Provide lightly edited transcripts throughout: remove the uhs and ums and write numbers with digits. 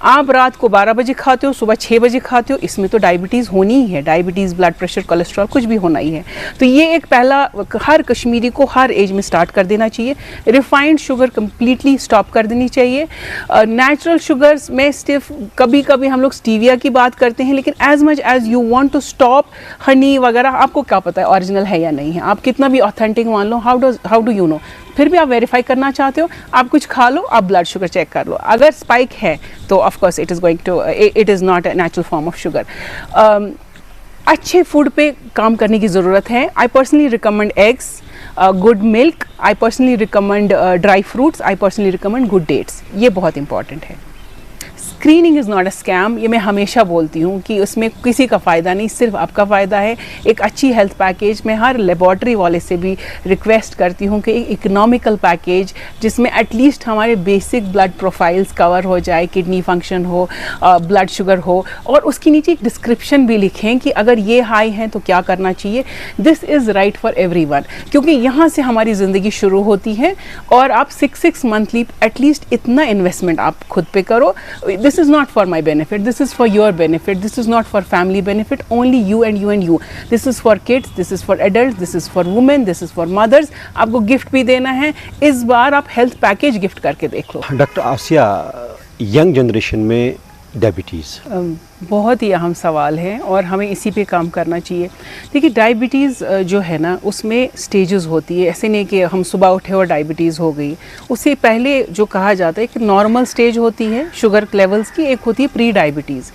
आप रात को 12 बजे खाते हो, सुबह 6 बजे खाते हो, इसमें तो डायबिटीज़ होनी ही है। डायबिटीज़, ब्लड प्रेशर, कोलेस्ट्रॉल कुछ भी होना ही है। तो ये एक पहला हर कश्मीरी को हर एज में स्टार्ट कर देना चाहिए। रिफाइंड शुगर कम्प्लीटली स्टॉप कर देनी चाहिए। नेचुरल शुगर्स में सिर्फ कभी कभी हम लोग स्टीविया की बात करते हैं, लेकिन as much as you want to stop honey वगैरह, आपको क्या पता है ओरिजिनल है या नहीं है। आप कितना भी ऑथेंटिक मान लो, हाउ डू यू नो, फिर भी आप वेरीफाई करना चाहते हो, आप कुछ खा लो, आप ब्लड शुगर चेक कर लो। अगर स्पाइक है तो of course it is not a natural form of sugar. अच्छे फूड पे काम करने की ज़रूरत है। I personally recommend eggs, good milk, I personally recommend dry fruits, I personally recommend good dates. ये बहुत इंपॉर्टेंट है। Screening is not a scam, ये मैं हमेशा बोलती हूँ कि उसमें किसी का फ़ायदा नहीं, सिर्फ आपका फ़ायदा है। एक अच्छी हेल्थ पैकेज, मैं हर लेबॉर्ट्री वाले से भी रिक्वेस्ट करती हूँ कि एक इकोनॉमिकल पैकेज जिसमें एटलीस्ट हमारे बेसिक ब्लड प्रोफाइल्स कवर हो जाए, किडनी फंक्शन हो, ब्लड शुगर हो, और उसके नीचे एक डिस्क्रिप्शन भी लिखें कि अगर ये हाई हैं तो क्या करना चाहिए। This is right for everyone, क्योंकि यहाँ से हमारी ज़िंदगी शुरू होती है। और आप 6 मंथली एटलीस्ट इतना इन्वेस्टमेंट आप खुद पे करो। This is not for my benefit, this is for your benefit, this is not for family benefit, only you and you and you. This is for kids, this is for adults, this is for women, this is for mothers. आपको gift भी देना है, इस बार आप health package gift करके देख लो। Doctor आसिया, young generation में diabetes बहुत ही अहम सवाल है और हमें इसी पे काम करना चाहिए। देखिए, डायबिटीज़ जो है ना, उसमें स्टेजेस होती है। ऐसे नहीं कि हम सुबह उठे और डायबिटीज़ हो गई। उससे पहले जो कहा जाता है कि नॉर्मल स्टेज होती है शुगर लेवल्स की, एक होती है प्री डायबिटीज़।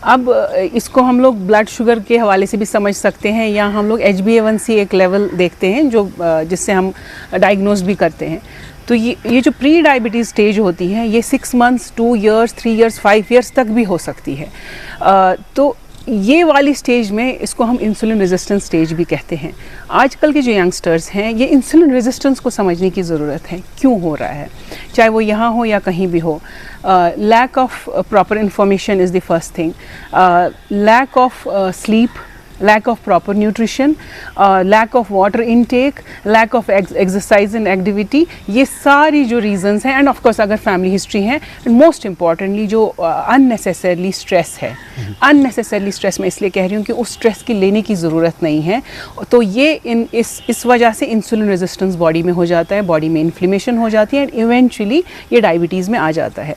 अब इसको हम लोग ब्लड शुगर के हवाले से भी समझ सकते हैं, या हम लोग HbA1c एक लेवल देखते हैं जो जिससे हम डायग्नोज भी करते हैं। तो ये जो प्री डायबिटीज़ स्टेज होती है, ये 6 मंथ्स, 2 इयर्स, 3 इयर्स, 5 इयर्स तक भी हो सकती है। तो ये वाली स्टेज में इसको हम इंसुलिन रेजिस्टेंस स्टेज भी कहते हैं। आजकल के जो यंगस्टर्स हैं, ये इंसुलिन रेजिस्टेंस को समझने की ज़रूरत है, क्यों हो रहा है, चाहे वो यहाँ हो या कहीं भी हो। Lack of proper information is the first thing, lack of sleep, lack of proper nutrition, lack of water intake, lack of exercise and activity, ये सारी जो reasons हैं, and of course अगर family history है, and most importantly जो unnecessarily stress है। unnecessarily stress मैं इसलिए कह रही हूँ कि उस stress की लेने की ज़रूरत नहीं है। तो ये इस वजह से insulin resistance body में हो जाता है, body में inflammation हो जाती है, and eventually ये diabetes में आ जाता है।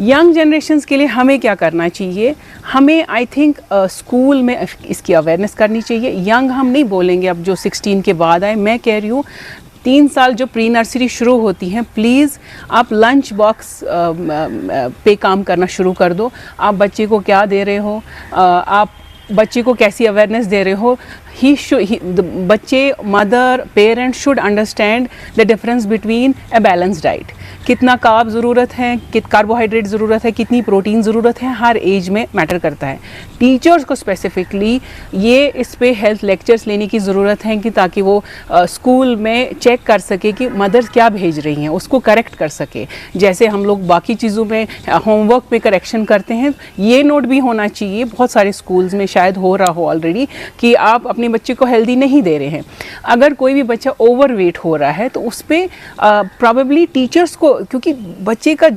यंग जनरेशन्स के लिए हमें क्या करना चाहिए? हमें आई थिंक स्कूल में इसकी अवेयरनेस करनी चाहिए। यंग हम नहीं बोलेंगे अब जो 16 के बाद आए, मैं कह रही हूँ 3 साल जो प्री नर्सरी शुरू होती हैं, प्लीज़ आप लंच बॉक्स पे काम करना शुरू कर दो। आप बच्चे को क्या दे रहे हो, आप बच्चे को कैसी अवेयरनेस दे रहे हो। बच्चे, mother, parents should understand the difference between a balance diet. कितना कार्ब ज़रूरत है, कार्बोहाइड्रेट ज़रूरत है, कितनी प्रोटीन ज़रूरत है, हर एज में मैटर करता है। टीचर्स को स्पेसिफिकली ये इस पे हेल्थ लेक्चर्स लेने की ज़रूरत है कि ताकि वो स्कूल में चेक कर सके कि मदर्स क्या भेज रही हैं, उसको करेक्ट कर सके। जैसे हम लोग बाकी चीज़ों में होमवर्क में करेक्शन करते हैं, ये नोट भी होना चाहिए, बहुत सारे स्कूल्स में शायद हो रहा हो ऑलरेडी, कि आप अपने बच्चे को हेल्दी नहीं दे रहे हैं। अगर कोई भी बच्चा ओवरवेट हो रहा है तो उस पर प्रॉबेबली टीचर्स को, क्योंकि बच्चे का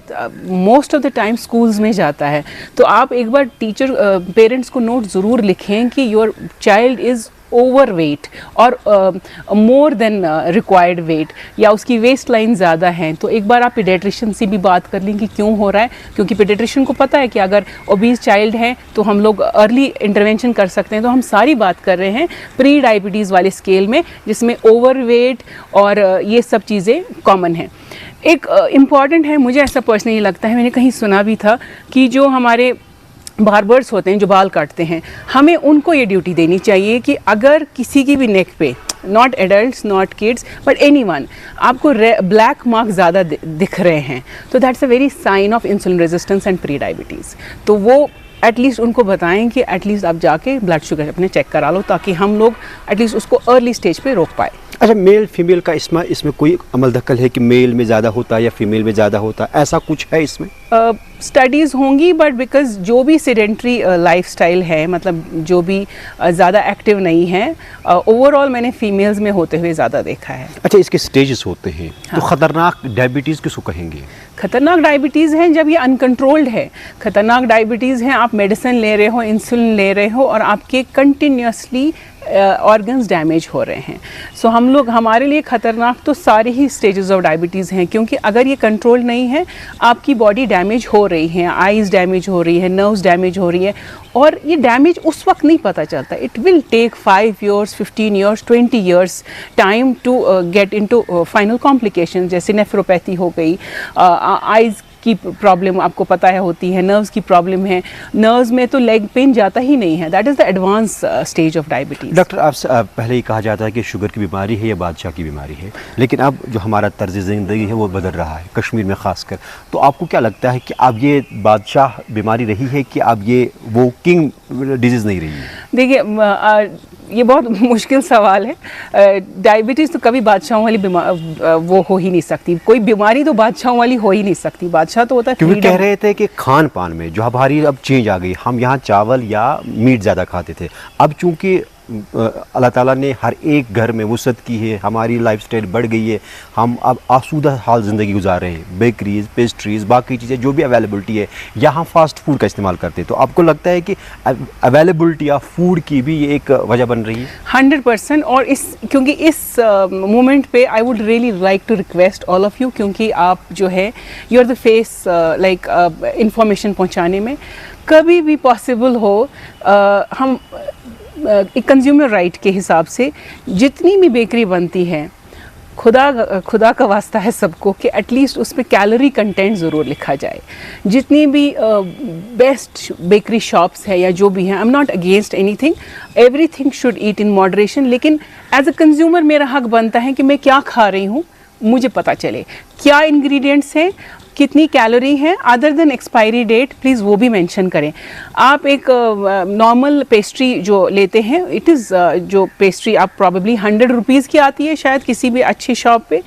most of the time schools में जाता है, तो आप एक बार पेरेंट्स को नोट ज़रूर लिखें कि योर चाइल्ड इज़ ओवरवेट और मोर देन रिक्वायर्ड वेट, या उसकी वेस्ट लाइन ज़्यादा है। तो एक बार आप पीडियाट्रिशियन से भी बात कर लें कि क्यों हो रहा है, क्योंकि पीडियाट्रिशियन को पता है कि अगर ओबीज चाइल्ड है तो हम लोग अर्ली इंटरवेंशन कर सकते हैं। तो हम सारी बात कर रहे हैं प्री डायबिटीज़ वाले स्केल में, जिसमें ओवरवेट और ये सब चीज़ें कॉमन हैं। एक इम्पॉर्टेंट है, मुझे ऐसा पर्सनली लगता है, मैंने कहीं सुना भी था कि जो हमारे बार्बर्स होते हैं जो बाल काटते हैं, हमें उनको ये ड्यूटी देनी चाहिए कि अगर किसी की भी नेक पे, not adults, not kids, but anyone, आपको ब्लैक मार्क ज़्यादा दिख रहे हैं, तो that's a very sign of insulin resistance and pre diabetes. तो वो एटलीस्ट उनको बताएं कि एटलीस्ट आप जाके ब्लड शुगर अपने चेक करा लो, ताकि हम लोग एटलीस्ट उसको अर्ली स्टेज पे रोक पाए। अच्छा, मेल फीमेल का इसमें कोई अमल दखल है कि मेल में ज़्यादा होता है या फीमेल में ज़्यादा होता है, ऐसा कुछ है इसमें? स्टडीज़ होंगी, बट बिकॉज जो भी सेडेंट्री लाइफस्टाइल है, मतलब जो भी ज़्यादा एक्टिव नहीं है, ओवरऑल मैंने फीमेल्स में होते हुए ज़्यादा देखा है। अच्छा, इसके स्टेजेस होते हैं, हाँ। तो ख़तरनाक डायबिटीज़ किसको कहेंगे? खतरनाक डायबिटीज़ है जब ये अनकंट्रोल्ड है। खतरनाक डायबिटीज़ है, आप मेडिसिन ले रहे हो, इंसुलिन ले रहे हो और आपके कंटिन्यूसली ऑर्गन्स डैमेज हो रहे हैं। सो हम लोग, हमारे लिए ख़तरनाक तो सारे ही स्टेजेस ऑफ डायबिटीज़ हैं, क्योंकि अगर ये कंट्रोल नहीं है, आपकी बॉडी डैमेज हो रही है, आइज़ डैमेज हो रही है, नर्व्स डैमेज हो रही है, और ये डैमेज उस वक्त नहीं पता चलता। It will take 5 years, 15 years, 20 years time to get into final complication, जैसे नेफ्रोपैथी हो गई, आइज़ की प्रॉब्लम आपको पता है होती है, नर्व्स की प्रॉब्लम है, नर्व्स में तो लेग पेन जाता ही नहीं है। That is the advance stage of diabetes. Doctor, आपसे पहले ही कहा जाता है कि शुगर की बीमारी है या बादशाह की बीमारी है, लेकिन अब जो हमारा तर्ज ज़िंदगी है वो बदल रहा है, कश्मीर में ख़ासकर। तो आपको क्या लगता है कि अब ये बादशाह बीमारी रही है कि अब ये वो किंग डिजीज़ नहीं रही है? देखिए, ये बहुत मुश्किल सवाल है। डायबिटीज़ तो कभी बादशाहों वाली वो हो ही नहीं सकती। कोई बीमारी तो बादशाहों वाली हो ही नहीं सकती। बादशाह तो होता है क्योंकि कह रहे थे कि खान पान में जो हमारी अब चेंज आ गई, हम यहाँ चावल या मीट ज़्यादा खाते थे, अब चूँकि अल्लाह ताला ने हर एक घर में वुसअत की है, हमारी लाइफस्टाइल बढ़ गई है, हम अब आसूदा हाल ज़िंदगी गुजार रहे हैं, बेकरीज़, पेस्ट्रीज़, बाकी चीज़ें जो भी अवेलेबिलिटी है, यहाँ फास्ट फूड का इस्तेमाल करते हैं। तो आपको लगता है कि अवेलेबिलिटी ऑफ फूड की भी ये एक वजह बन रही है? 100%। और क्योंकि इस मोमेंट पे I would really like to request all of you, क्योंकि आप जो है, you are the face like information पहुँचाने में। कभी भी पॉसिबल हो, हम एक कंज्यूमर राइट के हिसाब से जितनी भी बेकरी बनती है, खुदा का वास्ता है सबको कि एटलीस्ट उसमें कैलोरी कंटेंट ज़रूर लिखा जाए। जितनी भी बेस्ट बेकरी शॉप्स है या जो भी हैं, I am not against anything, everything should eat in moderation, लेकिन एज अ कंज्यूमर मेरा हक बनता है कि मैं क्या खा रही हूँ मुझे पता चले, क्या इंग्रेडिएंट्स हैं, कितनी कैलोरी है, other than expiry date please वो भी मेंशन करें। आप एक नॉर्मल पेस्ट्री जो लेते हैं, इट इज़ जो पेस्ट्री आप प्रॉबेबली 100 रुपीज़ की आती है शायद किसी भी अच्छी शॉप पे,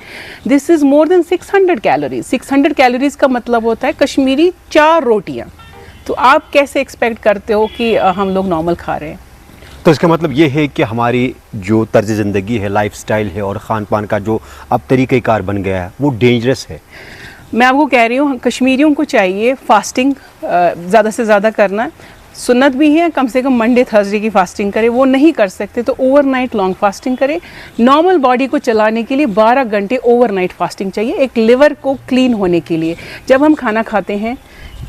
this is more than 600 calories. 600 calories का मतलब होता है कश्मीरी 4 रोटियाँ। तो आप कैसे एक्सपेक्ट करते हो कि हम लोग नॉर्मल खा रहे हैं? तो इसका मतलब ये है कि हमारी जो तर्ज ज़िंदगी है, लाइफस्टाइल है और ख़ान पान का जो अब तरीक़ेकार बन गया है वो डेंजरस है। मैं आपको कह रही हूँ, कश्मीरियों को चाहिए फास्टिंग ज़्यादा से ज़्यादा करना। सुन्नत भी है, कम से कम मंडे थर्सडे की फास्टिंग करे, वो नहीं कर सकते तो ओवरनाइट लॉन्ग फास्टिंग करे। नॉर्मल बॉडी को चलाने के लिए 12 घंटे ओवरनाइट फास्टिंग चाहिए, एक लिवर को क्लीन होने के लिए। जब हम खाना खाते हैं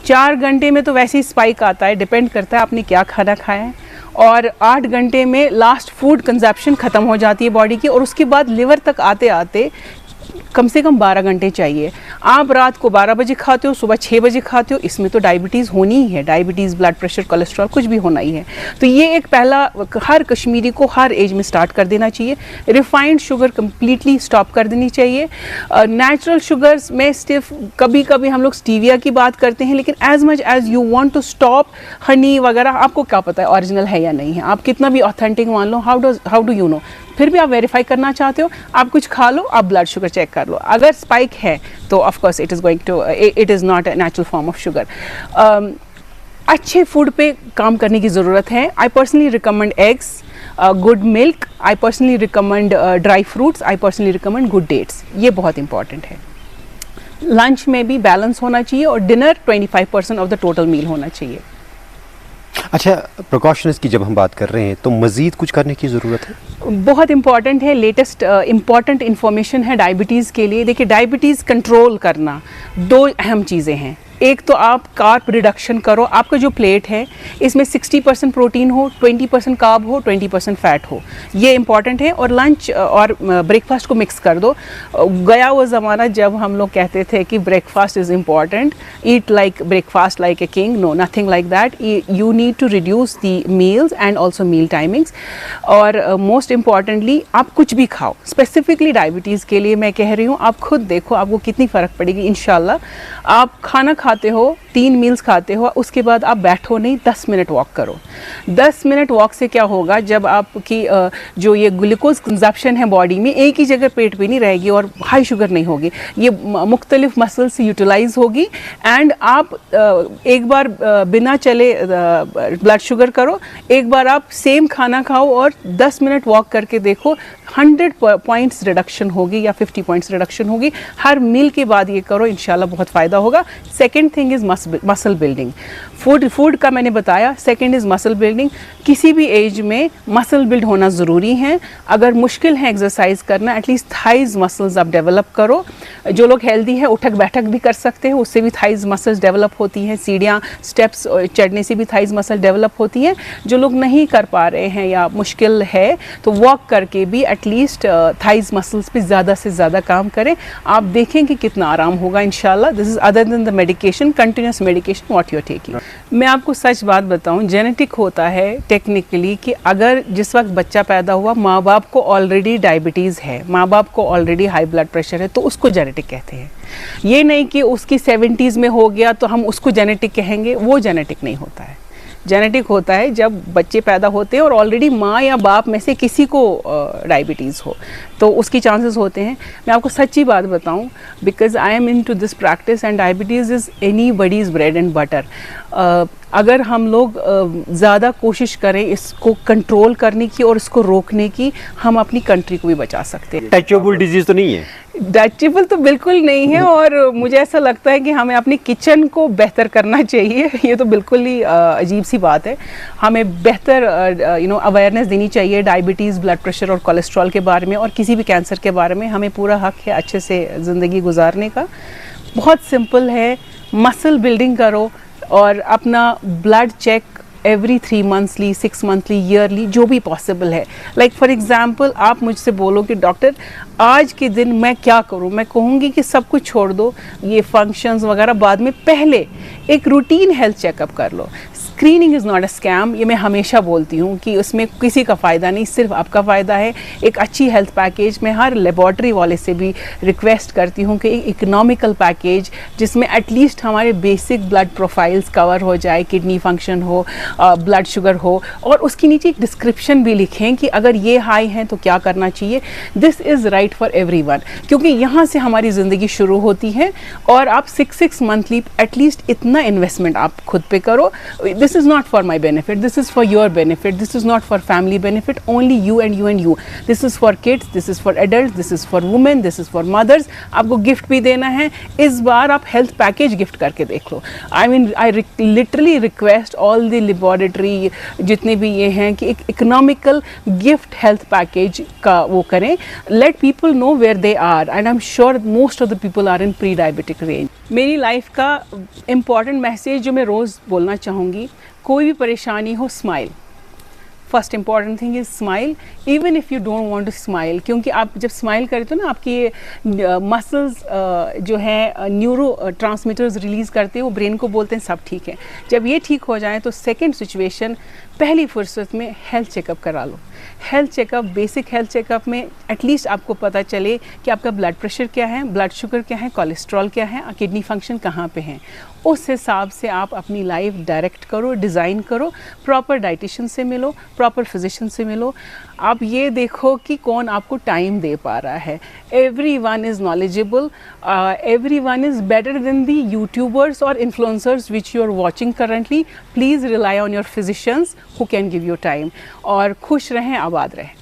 4 घंटे में तो वैसे ही स्पाइक आता है, डिपेंड करता है आपने क्या खाना खाया है, और 8 घंटे में लास्ट फूड कंजप्शन ख़त्म हो जाती है बॉडी की, और उसके बाद लिवर तक आते आते कम से कम 12 घंटे चाहिए। आप रात को 12 बजे खाते हो, सुबह 6 बजे खाते हो, इसमें तो डायबिटीज़ होनी ही है। डायबिटीज़, ब्लड प्रेशर, कोलेस्ट्रॉल कुछ भी होना ही है। तो ये एक पहला हर कश्मीरी को हर एज में स्टार्ट कर देना चाहिए। रिफाइंड शुगर कम्प्लीटली स्टॉप कर देनी चाहिए। नेचुरल शुगर्स में सिर्फ कभी कभी हम लोग स्टीविया की बात करते हैं, लेकिन as much as you want to stop honey वगैरह, आपको क्या पता है ओरिजिनल है या नहीं है। आप कितना भी ऑथेंटिक मान लो, हाउ डू यू नो, फिर भी आप वेरीफाई करना चाहते हो, आप कुछ खा लो, आप ब्लड शुगर चेक कर लो। अगर स्पाइक है तो of course it is not a natural form of sugar. अच्छे फूड पे काम करने की ज़रूरत है। I personally recommend eggs, good milk, I personally recommend dry fruits, I personally recommend good dates. ये बहुत इंपॉर्टेंट है। लंच में भी बैलेंस होना चाहिए और डिनर 25% ऑफ द टोटल मील होना चाहिए। अच्छा, प्रिकॉशंस की जब हम बात कर रहे हैं तो मज़ीद कुछ करने की ज़रूरत है? बहुत इंपॉर्टेंट है। लेटेस्ट इंपॉर्टेंट इन्फॉर्मेशन है डायबिटीज़ के लिए। देखिए, डायबिटीज़ कंट्रोल करना 2 अहम चीज़ें हैं। एक तो आप कार्ब रिडक्शन करो, आपका जो प्लेट है इसमें 60% प्रोटीन हो, 20% कार्ब हो, 20% फैट हो, ये इंपॉर्टेंट है। और लंच और ब्रेकफास्ट को मिक्स कर दो। गया वो ज़माना जब हम लोग कहते थे कि breakfast is important, eat like breakfast like a king, no, nothing like that. You need to reduce the meals and also meal timings. और मोस्ट इम्पॉर्टेंटली आप कुछ भी खाओ, स्पेसिफिकली डायबिटीज़ के लिए मैं कह रही हूँ, आप खुद देखो आपको कितनी फ़र्क पड़ेगी इंशाल्लाह। आप खाना खाते हो 3 मील्स खाते हो, उसके बाद आप बैठो नहीं, 10 मिनट वॉक करो। 10 मिनट वॉक से क्या होगा, जब आपकी जो ये ग्लूकोज कंजप्शन है बॉडी में एक ही जगह पेट पे नहीं रहेगी और हाई शुगर नहीं होगी, ये मुख्तलिफ मसल्स से यूटिलाइज होगी। एंड आप एक बार बिना चले ब्लड शुगर करो, एक बार आप सेम खाना खाओ और 10 मिनट वॉक करके देखो, 100 पॉइंट्स रिडक्शन होगी या 50 पॉइंट्स रिडक्शन होगी। हर मील के बाद ये करो, इंशाल्लाह बहुत फ़ायदा होगा। Second thing is muscle building. Food का मैंने बताया। Second is muscle building. किसी भी एज में मसल बिल्ड होना ज़रूरी है। अगर मुश्किल है एक्सरसाइज करना, एटलीस्ट थाइज़ मसल्स आप डेवलप करो। जो लोग हेल्दी हैं उठक बैठक भी कर सकते हैं, उससे भी थाइज़ मसल्स डेवलप होती हैं। सीढ़ियाँ स्टेप्स चढ़ने से भी थाइज़ मसल डेवलप होती हैं। जो लोग नहीं कर पा रहे हैं या मुश्किल है तो वॉक करके भी एटलीस्ट थाइज़ मसल्स पे ज़्यादा से ज़्यादा काम करें। आप देखें कि कितना आराम होगा इंशाल्लाह। This is other than the medication, continuous medication what you are taking. मैं आपको सच बात बताऊं, जेनेटिक होता है टेक्निकली कि अगर जिस वक्त बच्चा पैदा हुआ माँ बाप को ऑलरेडी डायबिटीज़ है, माँ बाप को ऑलरेडी हाई ब्लड प्रेशर है, तो उसको जेनेटिक कहते हैं। ये नहीं कि उसकी 70s में हो गया तो हम उसको जेनेटिक कहेंगे, वो जेनेटिक नहीं होता है। जेनेटिक होता है जब बच्चे पैदा होते हैं और ऑलरेडी माँ या बाप में से किसी को डायबिटीज़ हो, तो उसकी चांसेस होते हैं। मैं आपको सच्ची बात बताऊं, because I am into this practice and diabetes is anybody's bread and butter. अगर हम लोग ज़्यादा कोशिश करें इसको कंट्रोल करने की और इसको रोकने की, हम अपनी कंट्री को भी बचा सकते हैं। टचेबल डिजीज़ तो नहीं है? टचेबल तो बिल्कुल नहीं है, और मुझे ऐसा लगता है कि हमें अपनी किचन को बेहतर करना चाहिए। ये तो बिल्कुल ही अजीब सी बात है। हमें बेहतर अवेयरनेस देनी चाहिए डायबिटीज़, ब्लड प्रेशर और कोलेस्ट्रॉल के बारे में, और किसी भी कैंसर के बारे में। हमें पूरा हक है अच्छे से ज़िंदगी गुजारने का। बहुत सिंपल है, मसल बिल्डिंग करो और अपना blood check every 3 monthly, 6 monthly, yearly, जो भी पॉसिबल है। लाइक फॉर एग्जांपल आप मुझसे बोलो कि डॉक्टर आज के दिन मैं क्या करूं, मैं कहूँगी कि सब कुछ छोड़ दो, ये फंक्शंस वगैरह बाद में, पहले एक रूटीन हेल्थ चेकअप कर लो। Screening is not a scam, ये मैं हमेशा बोलती हूँ कि उसमें किसी का फ़ायदा नहीं, सिर्फ आपका फ़ायदा है। एक अच्छी हेल्थ पैकेज, मैं हर लेबॉर्ट्री वाले से भी रिक्वेस्ट करती हूँ कि एक इकोनॉमिकल पैकेज जिसमें एटलीस्ट हमारे बेसिक ब्लड प्रोफाइल्स कवर हो जाए, किडनी फंक्शन हो, ब्लड शुगर हो, और उसके नीचे एक डिस्क्रिप्शन भी लिखें कि अगर ये हाई हैं तो क्या करना चाहिए। This is right for everyone, क्योंकि यहाँ से हमारी ज़िंदगी शुरू होती है। और आप 6 मंथली एटलीस्ट इतना इन्वेस्टमेंट आप खुद पे करो। This is not for my benefit, this is for your benefit, this is not for family benefit, only you and you and you. This is for kids, this is for adults, this is for women, this is for mothers. आपको gift भी देना है। इस बार आप health package gift करके देख लो। I mean, I literally request all the laboratory जितने भी ये हैं कि एक इकोनॉमिकल गिफ्ट हेल्थ पैकेज का वो करें। Let people know where they are, and I am sure most of the people are in pre diabetic range. मेरी लाइफ का इम्पॉर्टेंट मैसेज जो मैं रोज़ बोलना चाहूँगी, कोई भी परेशानी हो, smile. First important thing is smile, even if you don't want to smile, क्योंकि आप जब स्माइल करें तो ना आपकी ये मसल्स जो है न्यूरो ट्रांसमीटर्स रिलीज़ करते हैं, वो ब्रेन को बोलते हैं सब ठीक है। जब ये ठीक हो जाए तो सेकेंड सिचुएशन, पहली फुर्सत में हेल्थ चेकअप करा लो। Health checkup, basic health checkup में एटलीस्ट आपको पता चले कि आपका ब्लड प्रेशर क्या है, ब्लड शुगर क्या है, कोलेस्ट्रॉल क्या है, किडनी फंक्शन कहाँ पे हैं। उस हिसाब से आप अपनी लाइफ डायरेक्ट करो, डिज़ाइन करो, प्रॉपर डाइटिशियन से मिलो, प्रॉपर फिजिशियन से मिलो। आप ये देखो कि कौन आपको टाइम दे पा रहा है। everyone is knowledgeable, everyone is better than the YouTubers or influencers which you are watching currently. Please rely on your physicians who can give you time. और खुश रहें, आबाद रहें।